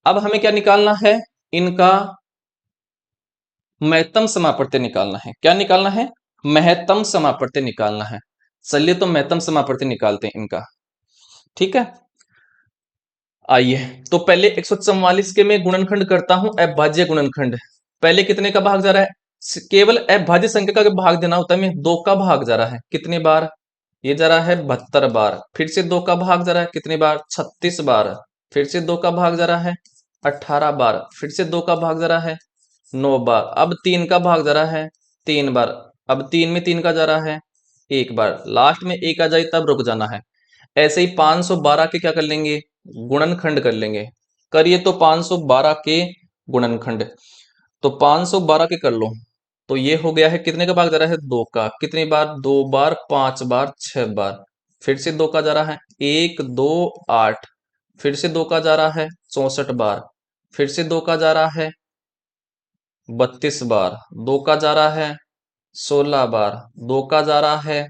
अब हमें क्या निकालना है, इनका महत्तम समापत्ति निकालना है। क्या निकालना है, महत्तम समापत्ति निकालना है। चलिए तो महत्तम समापत्ति निकालते हैं इनका, ठीक है। आइए तो पहले 144 के मैं गुणनखंड करता हूं, अभाज्य गुणनखंड। पहले कितने का भाग जा रहा है, केवल अभाज्य संख्या का भाग देना होता है, मैं 2 का भाग जा रहा है, कितने बार, ये जा रहा है 72 बार। फिर से 2 का भाग जा रहा है कितने बार 36 बार। फिर से 2 का भाग जा रहा है 18 बार। फिर से 2 का भाग जा रहा है 9 बार। अब 3 का भाग जा रहा है 3 बार। अब 3 में 3 का जा रहा है 1 बार। लास्ट में 1 आ जाए तब रुक जाना है। ऐसे ही 512 के क्या कर लेंगे, गुणनखंड कर लेंगे। करिए तो 512 के गुणनखंड, तो 512 के कर लो, तो ये हो गया है कितने का भाग जा रहा है 2 का, कितनी बार 2 बार 5 बार 6 बार। फिर से 2 का जा रहा है 1 2 8। फिर से 2 का जा रहा है 64 बार। फिर से 2 का जा रहा है 32 बार। 2 का जा रहा है 16 बार। 2 का जा रहा है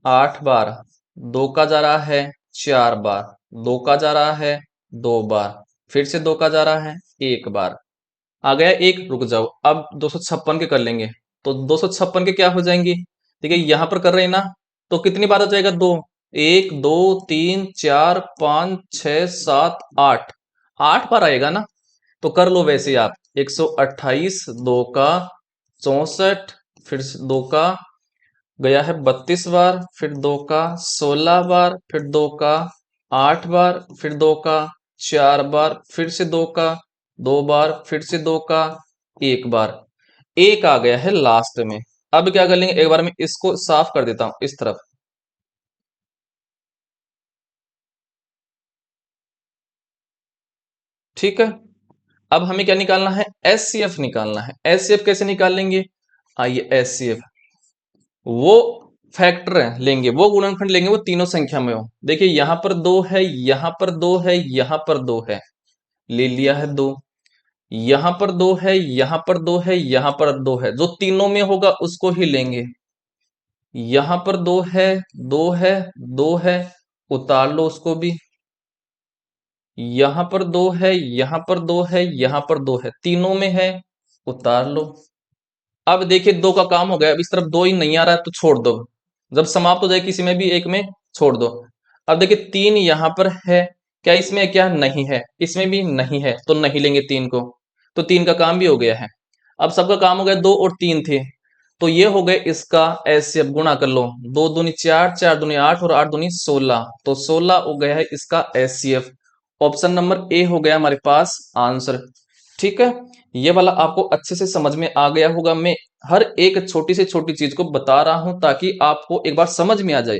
8 बार। 2 का जा रहा है 4 बार। 2 का जा रहा है 2 बार। फिर से 2 का जा रहा है 1 बार। आ गया 1, रुक जाओ, अब 256 के कर लेंगे, तो 256 के क्या हो जाएंगे, ठीक है यहां पर कर रहे हैं ना, तो कितनी बार आ जाएगा 2, 1 2 3 4 5 6 7 8, 8 बार आएगा ना। तो कर लो वैसे ही आप 128, 2 का 64, फिर 2 का गया है 32 बार, फिर 2 का 16 बार, फिर 2 का 8 बार, फिर 2 का 4 बार, फिर से 2 का 2 बार, फिर से 2 का 1 बार। 1 आ गया है लास्ट में। अब क्या कर लेंगे, एक बार मैं इसको साफ कर देता हूं इस तरफ, ठीक है। अब हमें क्या निकालना है, एचसीएफ निकालना है। एचसीएफ कैसे निकाल लेंगे, आइए एचसीएफ, वो फैक्टर लेंगे, वो गुणनखंड लेंगे वो तीनों संख्या में हो। देखिए यहां पर दो है, यहां पर दो है, यहां पर दो है, ले लिया है दो। यहां पर दो है, यहां पर दो है, यहां पर दो है, जो तीनों में होगा उसको ही लेंगे। यहां पर दो है, दो है, दो है, उतार लो उसको भी। यहां पर दो है, यहां पर दो है, यहां पर दो है, तीनों में है, उतार लो। अब देखिए दो का काम हो गया, अब इस तरफ दो ही नहीं आ रहा है तो छोड़ दो, जब समाप्त हो जाए किसी में भी एक में छोड़ दो। अब देखिए तीन यहां पर है, क्या इसमें क्या नहीं है, इसमें भी नहीं है तो नहीं लेंगे तीन को, तो तीन का काम भी हो गया है। अब सबका काम हो गया, दो और तीन थे, तो ये हो गए इसका एचसीएफ, गुणा कर लो, दो दूनी चार, चार दूनी आठ और आठ दूनी 16, तो 16 हो गया है इसका एचसीएफ। ऑप्शन नंबर ए हो गया हमारे पास आंसर। ठीक है, ये वाला आपको अच्छे से समझ में आ गया होगा। मैं हर एक छोटी से छोटी चीज को बता रहा हूं ताकि आपको एक बार समझ में आ जाए।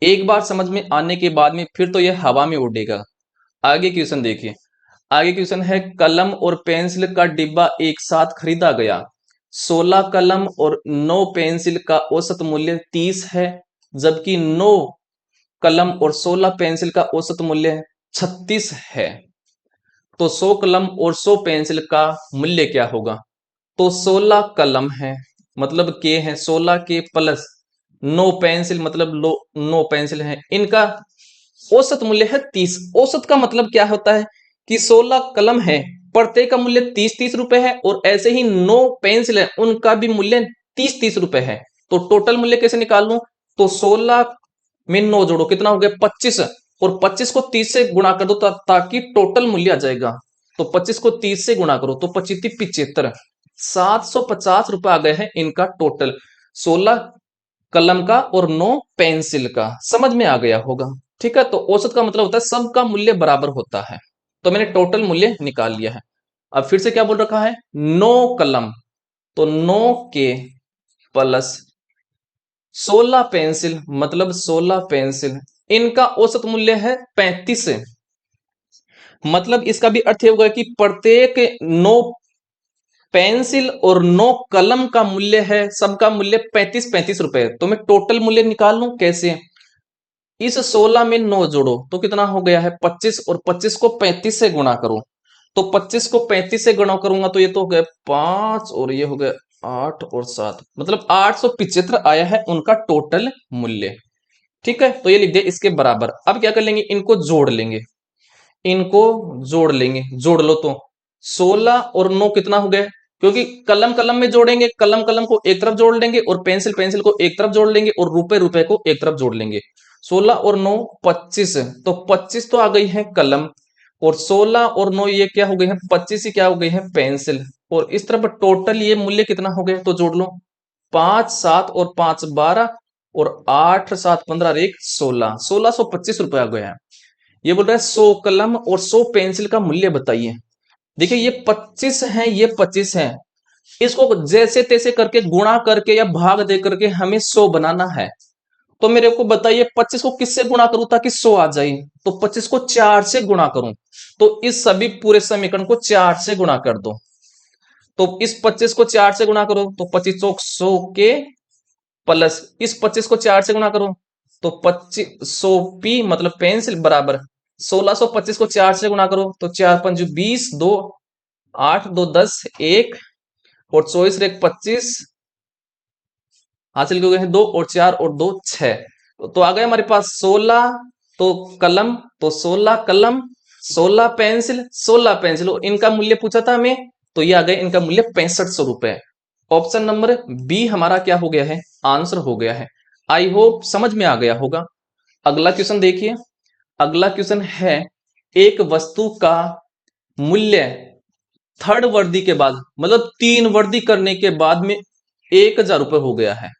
एक बार समझ में आने के बाद में फिर तो यह हवा में उड़ेगा। आगे क्वेश्चन देखिए, आगे क्वेश्चन है, कलम और पेंसिल का डिब्बा एक साथ खरीदा गया। 16 कलम और 9 पेंसिल का औसत मूल्य 30 है, जबकि 9 कलम और 16 पेंसिल का औसत मूल्य 36 है। तो 100 कलम और 100 पेंसिल का मूल्य क्या होगा? तो 16 कलम है मतलब के है, 16 के प्लस 9 पेंसिल मतलब 9 पेंसिल है, इनका औसत मूल्य है 30। औसत का मतलब क्या होता है कि 16 कलम है, प्रत्येक का मूल्य 30-30 रुपए है, और ऐसे ही 9 पेंसिल है, उनका भी मूल्य 30-30 रुपए है। तो टोटल मूल्य कैसे निकाल लूं? तो 16 में 9 जोड़ो, कितना हो गया 25, और 25 को 30 से गुणा कर दो ताकि टोटल मूल्य आ जाएगा। तो 25 को 30 से गुणा करो तो 25-75, 750 रुपए आ गए हैं इनका टोटल, 16 कलम का और 9 पेंसिल का। समझ में आ गया होगा। ठीक है, तो औसत का मतलब होता है सबका मूल्य बराबर होता है। तो मैंने टोटल मूल्य निकाल लिया है। अब फिर से क्या बोल रखा है, 9 कलम, तो 9 के प्लस 16 पेंसिल मतलब 16 पेंसिल, इनका औसत मूल्य है 35। मतलब इसका भी अर्थ ये होगा कि प्रत्येक 9 पेंसिल और 9 कलम का मूल्य है, सबका मूल्य 35-35 रुपए। तो मैं टोटल मूल्य निकाल लूं कैसे? इस 16 में 9 जोड़ो तो कितना हो गया है 25, और 25 को 35 से गुणा करो, तो 25 को 35 से गुणा करूंगा तो ये तो हो गया 5, और ये हो गया 8 और 7, मतलब 875 आया है उनका टोटल मूल्य। ठीक है, तो ये लिख दिया इसके बराबर। अब क्या कर लेंगे, इनको जोड़ लेंगे, इनको जोड़ लेंगे, जोड़ लो तो 16 और 9 कितना हो गया, क्योंकि कलम कलम में जोड़ेंगे, कलम कलम को एक तरफ जोड़ लेंगे, और पेंसिल पेंसिल को एक तरफ जोड़ लेंगे, और रुपए रुपए को एक तरफ जोड़ लेंगे। 16 और 9 25, तो 25 तो आ गई है कलम, और 16 और 9 ये क्या हो गई है 25 ही क्या हो गई है पेंसिल, और इस तरफ टोटल ये मूल्य कितना हो गया, तो जोड़ लो 5 7 और 5 12, और 8 7 15 और 1 16, 1625 रुपए आ गया है। ये बोल रहा है 100 कलम और 100 पेंसिल का मूल्य बताइए। देखिए ये 25 है, ये 25 है, इसको जैसे तैसे करके गुणा करके या भाग दे करके हमें 100 बनाना है। तो मेरे को बताइए 25 को किससे गुणा करूं ताकि 100 आ जाए? तो 25 को 4 से गुणा करूं, तो इस सभी पूरे समीकरण को 4 से गुणा कर दो। तो इस 25 को 4 से गुणा करो तो 25 चौक 100 के प्लस इस 25 को 4 से गुणा करो तो 2500 पी मतलब पेंसिल बराबर 1625 को 4 से गुणा करो तो 4 पंज 20, 2 8, 2 10, 1 और 24 एक 25, हासिल हो गए हैं 2 और 4 और 2 6, तो आ गए हमारे पास 16 तो कलम, तो 16 कलम, 16 पेंसिल, 16 पेंसिल, इनका मूल्य पूछा था हमें, तो ये आ गए इनका मूल्य 6500 रुपए। ऑप्शन नंबर बी हमारा क्या हो गया है, आंसर हो गया है। आई होप समझ में आ गया होगा। अगला क्वेश्चन देखिए, अगला क्वेश्चन है, एक वस्तु का मूल्य थर्ड वर्दी के बाद मतलब 3 वर्दी करने के बाद में 1000 रुपए हो गया है।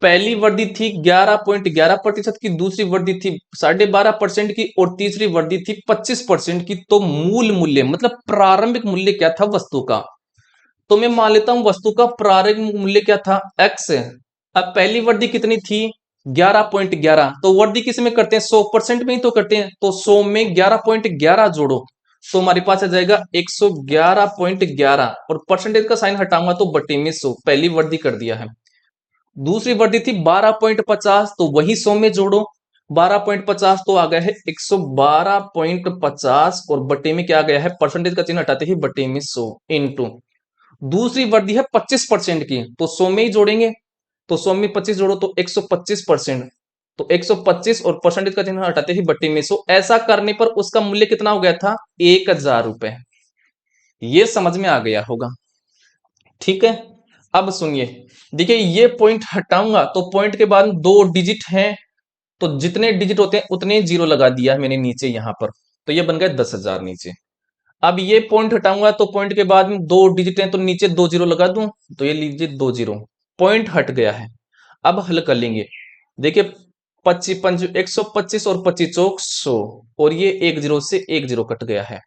पहली वर्दी थी 11.11% की, दूसरी वर्दी थी 12.5% की, और तीसरी वर्दी थी 25% की। तो मूल मूल्य मतलब प्रारंभिक मूल्य क्या था वस्तु का? तो मैं मान लेता हूं वस्तु का प्रारंभिक मूल्य क्या था, एक्स। अब पहली वर्दी कितनी थी 11.11, तो वर्दी किस में करते हैं 100% में ही तो करते हैं, तो 100 में 11.11 जोड़ो तो हमारे पास आ जाएगा 111.11, और परसेंटेज का साइन हटाऊंगा तो बटे में 100, पहली वर्दी कर दिया है। दूसरी वर्दी थी 12.50, तो वही 100 में जोड़ो। 12.50 तो आ गया है 112.50, और बटे में क्या आ गया है, परसेंटेज का चिन्ह हटाते ही बटे में 100 इंटू दूसरी वर्दी है 25% की, तो 100 में ही जोड़ेंगे, तो 100 में 25 जोड़ो तो 125%, तो 125 और परसेंटेज का चिन्ह हटाते ही बट्टी में 100। ऐसा करने पर उसका मूल्य कितना हो गया था, 1000 रुपए। ये समझ में आ गया होगा, ठीक है। अब सुनिए, देखिए ये पॉइंट हटाऊंगा तो पॉइंट के बाद 2 डिजिट हैं, तो जितने डिजिट होते हैं उतने जीरो लगा दिया मैंने नीचे यहां पर, तो ये बन गया 10,000 नीचे। अब ये पॉइंट हटाऊंगा तो पॉइंट के बाद में 2 डिजिट हैं, तो नीचे 2 जीरो लगा दूं, तो ये लीजिए 2 जीरो, पॉइंट हट गया है। अब हल कर लेंगे, देखिए 125 और 25 100, और ये 1 जीरो से 1 जीरो कट गया है।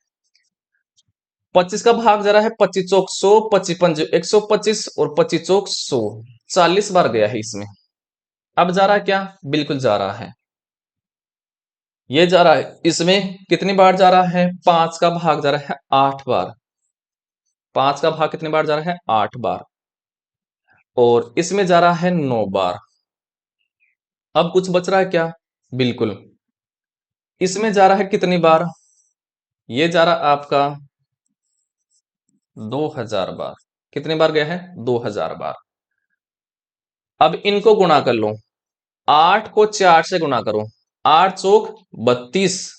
25 का भाग जा रहा है 25 100, 25 125 और 25 100, 40 बार गया है इसमें। अब जा रहा है क्या, बिल्कुल जा रहा है, ये जा रहा है इसमें कितनी बार जा रहा है, 5 का भाग जा रहा है 8 बार। 5 का भाग कितने बार जा रहा है, 8 बार, और इसमें जा रहा है 9 बार। अब कुछ बच रहा है क्या, बिल्कुल, इसमें जा रहा है कितनी बार, ये जा रहा है आपका 2000 बार। कितने बार गया है, 2000 बार। अब इनको गुणा कर लो, 8 को 4 से गुणा करो, 8 चौक 32,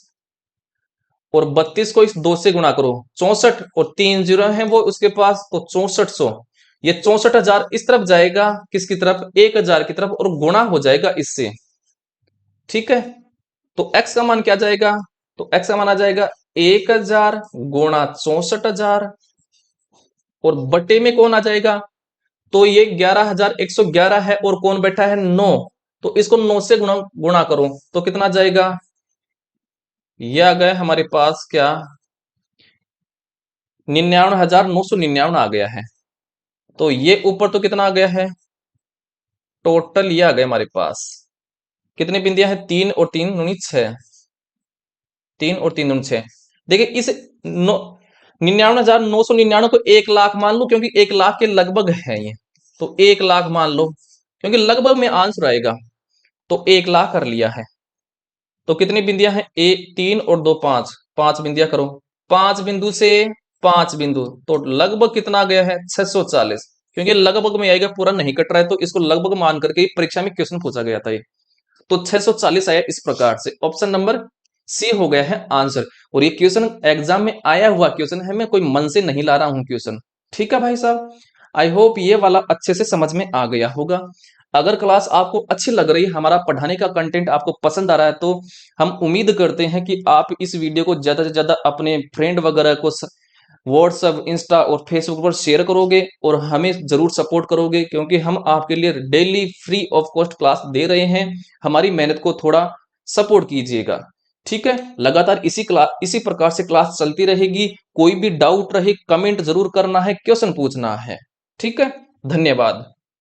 और 32 को इस 2 से गुणा करो 64, और 3 जीरो है वो उसके पास, तो 6400। ये 64,000 इस तरफ जाएगा, किसकी तरफ, 1000 की तरफ, और गुणा हो जाएगा इससे, ठीक है। तो x का मान क्या जाएगा, तो x का मान आ जाएगा 1000 गुणा 64,000, और बटे में कौन आ जाएगा, तो ये 11,111 है, और कौन बैठा है, 9, तो इसको 9 से गुणा गुणा करो तो कितना आ जाएगा, ये आ गया हमारे पास क्या, 99,999 आ गया है। तो ये ऊपर तो कितना आ गया है, टोटल ये आ गया हमारे पास, कितनी बिंदियां हैं, 3 और 3 दूनी 6, 3 और 3 दूनी 6। देखिए इस 99,999 को 1 लाख मान लो, क्योंकि 1 लाख के लगभग है ये, तो 1 लाख मान लो, क्योंकि लगभग में आंसर आएगा, तो 1 लाख कर लिया है। तो कितनी बिंदियां हैं, 3 और 2 5, 5 बिंदियां करो, 5 बिंदु से 5 बिंदु, तो लगभग कितना आ गया है, 640, क्योंकि लगभग में आएगा, पूरा नहीं कट रहा है, तो इसको लगभग मान करके परीक्षा में क्वेश्चन पूछा गया था ये। तो 640 आया इस प्रकार से, ऑप्शन नंबर सी हो गया है आंसर। और ये क्वेश्चन एग्जाम में आया हुआ क्वेश्चन है, मैं कोई मन से नहीं ला रहा हूं क्वेश्चन, ठीक है भाई साहब। आई होप ये वाला अच्छे से समझ में आ गया होगा। अगर क्लास आपको अच्छी लग रही है, हमारा पढ़ाने का कंटेंट आपको पसंद आ रहा है, तो हम उम्मीद करते हैं कि आप इस वीडियो को ज्यादा से ज्यादा अपने फ्रेंड वगैरह को व्हाट्सएप, इंस्टा और फेसबुक पर शेयर करोगे, और हमें जरूर सपोर्ट करोगे, क्योंकि हम आपके लिए daily free of cost class दे रहे हैं। हमारी मेहनत को थोड़ा सपोर्ट कीजिएगा, ठीक है। लगातार इसी प्रकार से क्लास चलती रहेगी। कोई भी डाउट रहे कमेंट जरूर करना है, क्वेश्चन पूछना है, ठीक है। धन्यवाद।